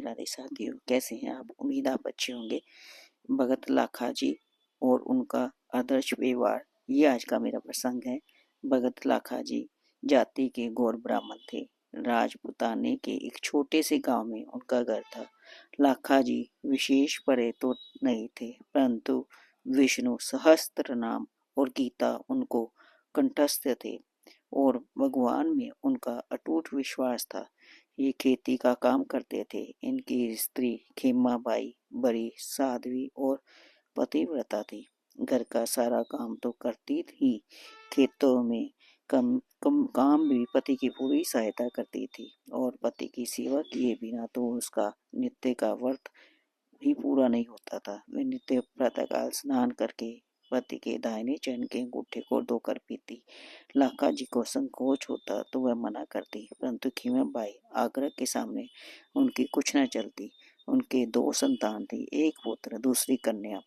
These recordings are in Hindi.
राधे साथियों, कैसे हैं आप? उम्मीद आप अच्छे होंगे। भगत लाखा जी और उनका आदर्श व्यवहार, ये आज का मेरा प्रसंग है। भगत लाखा जी जाति के गौर ब्राह्मण थे। राजपुताने के एक छोटे से गांव में उनका घर था। लाखा जी विशेष पढ़े तो नहीं थे, परंतु विष्णु सहस्त्र नाम और गीता उनको कंठस्थ थे और भगवान में उनका अटूट विश्वास था। ये खेती का काम करते थे। इनकी स्त्री खेमाबाई बड़ी साध्वी और पतिव्रता थी। घर का सारा काम तो करती थी, खेतों में कम कम काम भी पति की पूरी सहायता करती थी और पति की सेवा किए बिना तो उसका नित्य का व्रत भी पूरा नहीं होता था। वह नित्य प्रातःकाल स्नान करके पति के दाहिने चरण के अंगूठे को धोकर पीती। लाखा जी को संकोच होता तो वह मना करती, परंतु खीमाबाई आग्रह के सामने उनकी कुछ न चलती। उनके दो संतान थी, एक पुत्र दूसरी कन्या।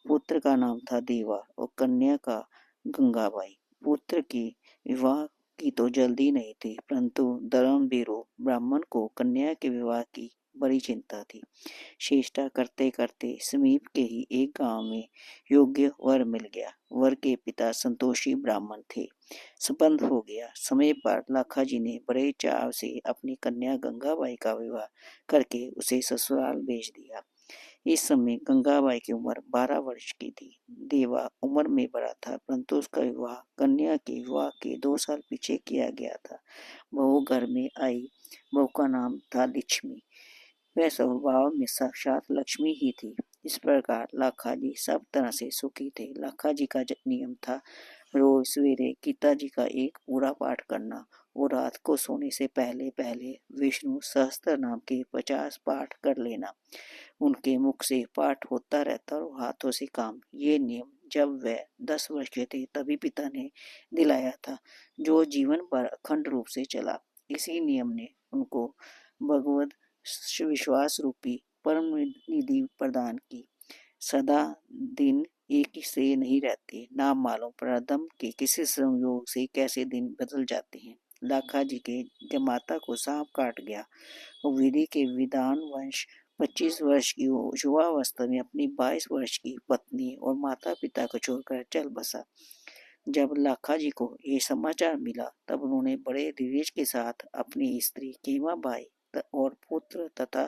पुत्र का नाम था देवा और कन्या का गंगाबाई। पुत्र की विवाह की तो जल्दी नहीं थी, परंतु धर्मवीरू ब्राह्मण को कन्या के विवाह की बड़ी चिंता थी। चेष्टा करते करते समीप के ही एक गांव में योग्य वर मिल गया। वर के पिता संतोषी ब्राह्मण थे। संबंध हो गया। समय पर लाखा जी ने बड़े चाव से अपनी कन्या गंगाबाई का विवाह करके उसे ससुराल भेज दिया। इस समय गंगाबाई की उम्र 12 वर्ष की थी। देवा उम्र में बड़ा था, परंतु उसका विवाह कन्या के विवाह के 2 साल पीछे किया गया था। बहू घर में आई। बहू का नाम था लक्ष्मी। वह स्वभाव में साक्षात लक्ष्मी ही थी। इस प्रकार लाखा जी सब तरह से सुखी थे। लाखा जी का नियम था रोज सवेरे गीता जी का एक पूरा पाठ करना और रात को सोने से पहले पहले विष्णु सहस्त्र नाम के 50 पाठ कर लेना। उनके मुख से पाठ होता रहता और हाथों से काम। ये नियम जब वह 10 वर्ष के थे तभी पिता ने दिलाया था, जो जीवन भर अखंड रूप से चला। इसी नियम ने उनको भगवत विश्वास रूपी परम निधि प्रदान की। सदा दिन एक से नहीं रहते, ना मालूम प्रारब्ध के किसी संयोग से कैसे दिन बदल जाते हैं। लाखा जी के जमाता को सांप काट गया और विधि के विधान वंश 25 वर्ष की युवावस्था में अपनी 22 वर्ष की पत्नी और माता पिता को छोड़कर चल बसा। जब लाखा जी को ये समाचार मिला तब उन्होंने बड़े धीरज के साथ अपनी स्त्री खेमाबाई और पुत्र तथा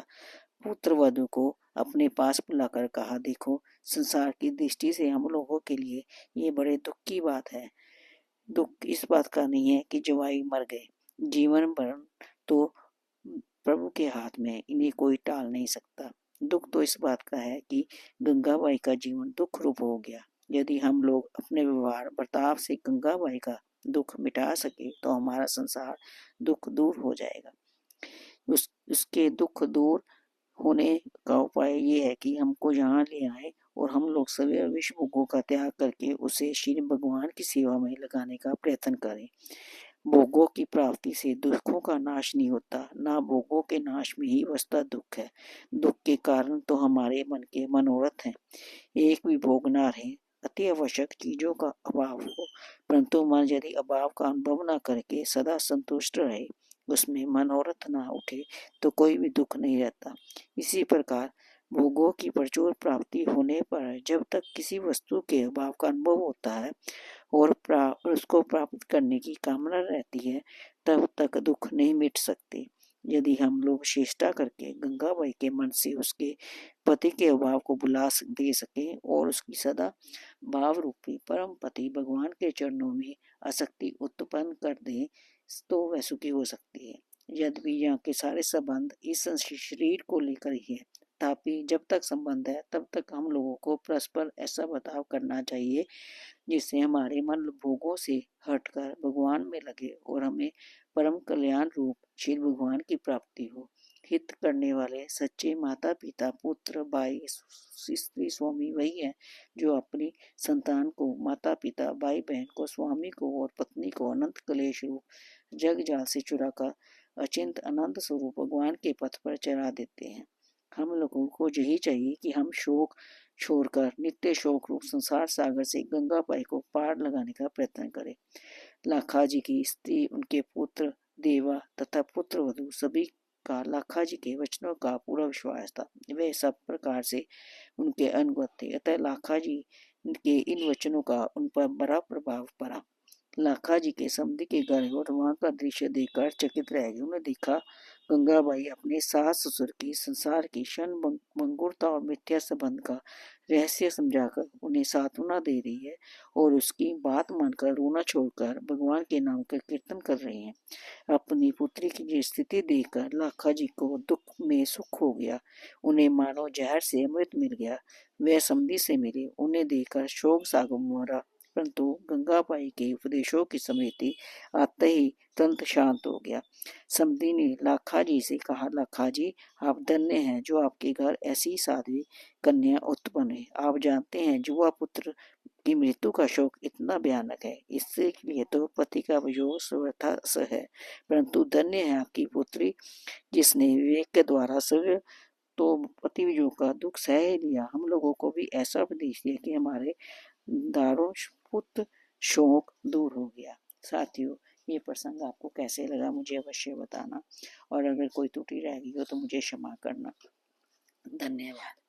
पुत्र वधु को अपने पास बुलाकर कहा, देखो, संसार की दृष्टि से हम लोगों के लिए ये बड़े दुख की बात है। दुख इस बात का नहीं है कि जवाई मर गए, जीवन भर तो प्रभु के हाथ में, इन्हें कोई टाल नहीं सकता। दुख तो इस बात का है कि गंगाबाई का जीवन दुख रूप हो गया। यदि हम लोग अपने व्यवहार बर्ताव से गंगाबाई का दुख मिटा सके तो हमारा संसार दुख दूर हो जाएगा। उसके दुख दूर होने का उपाय ये है कि हमको यहाँ ले आए और हम लोग सभी विश्व भोगों का त्याग करके उसे श्री भगवान की सेवा में लगाने का प्रयत्न करें। भोगों की प्राप्ति से दुखों का नाश नहीं होता, ना भोगों के नाश में ही वस्तुतः दुख है। दुख के कारण तो हमारे मन के मनोरथ हैं। एक भी भोग ना रहे, अति आवश्यक चीजों का अभाव हो, परंतु मन यदि अभाव का अनुभव न करके सदा संतुष्ट रहे, उसमें मनोरथ ना उठे, तो कोई भी दुख नहीं रहता। इसी प्रकार भोगों की प्रचुर प्राप्ति होने पर जब तक किसी वस्तु के अभाव का अनुभव होता है और उसको प्राप्त करने की कामना रहती है, तब तक दुख नहीं मिट सकते। यदि हम लोग चेष्टा करके गंगाबाई के मन से उसके पति के अभाव को बुला दे सके और उसकी सदा भाव रूपी परम पति भगवान के चरणों में आसक्ति उत्पन्न कर दे, तो वह सुखी हो सकती है। यद्यपि यहाँ के सारे संबंध इस शरीर को लेकर ही है, तथापि जब तक संबंध है तब तक हम लोगों को परस्पर ऐसा बर्ताव करना चाहिए जिससे हमारे मन भोगों से हटकर भगवान में लगे और हमें परम कल्याण रूप श्री भगवान की प्राप्ति हो। हित करने वाले सच्चे माता पिता पुत्र भाई स्त्री स्वामी वही है जो अपनी संतान को, माता पिता भाई बहन को, स्वामी को और पत्नी को अनंत क्लेश रूप जग जाल से चुराकर अचिंत अनंत स्वरूप भगवान के पथ पर चढ़ा देते हैं। हम लोगों को यही चाहिए कि हम शोक छोड़कर नित्य शोक रूप संसार सागर से गंगाबाई को पार लगाने का प्रयत्न करें। लाखा जी की स्त्री, उनके पुत्र देवा तथा पुत्र वधु सभी का लाखा जी के वचनों का पूरा विश्वास था। वे सब प्रकार से उनके अनुगत थे, अतः लाखा जी के इन वचनों का उन पर बड़ा प्रभाव पड़ा। लाखा जी के समधी के घर और वहां का दृश्य देखकर चकित रह गए। उन्हें देखा गंगाबाई अपने सास ससुर की संसार की क्षण भंगुरता और मिथ्या संबंध का रहस्य समझाकर उन्हें सांत्वना दे रही है और उसकी बात मानकर रोना छोड़कर भगवान के नाम का कीर्तन कर रही है। अपनी पुत्री की ये स्थिति देखकर लाखा जी को दुख में सुख हो गया। उन्हें मानो जहर से अमृत मिल गया। वे समधी से मिले, उन्हें देखकर शोक सागर मरा, परंतु गंगाबाई के उपदेशों की स्मृति आते ही तुरंत शांत हो गया। समधी ने लाखा जी से कहा, लाखा जी, आप धन्य हैं जो आपके घर ऐसी साध्वी कन्या उत्पन्न है। आप जानते हैं जुआ पुत्र की मृत्यु का शोक इतना भयानक है, इससे लिए तो पति का वियोग सर्वथा है, परंतु धन्य है आपकी पुत्री जिसने विवेक के द्वारा सव्य तो पति वियोग का दुख सह ही लिया। हम लोगों को भी ऐसा उपदेश दिया कि हमारे दारुण पुत्र शोक दूर हो गया। साथियों, ये प्रसंग आपको कैसे लगा मुझे अवश्य बताना, और अगर कोई त्रुटि रह गई हो तो मुझे क्षमा करना। धन्यवाद।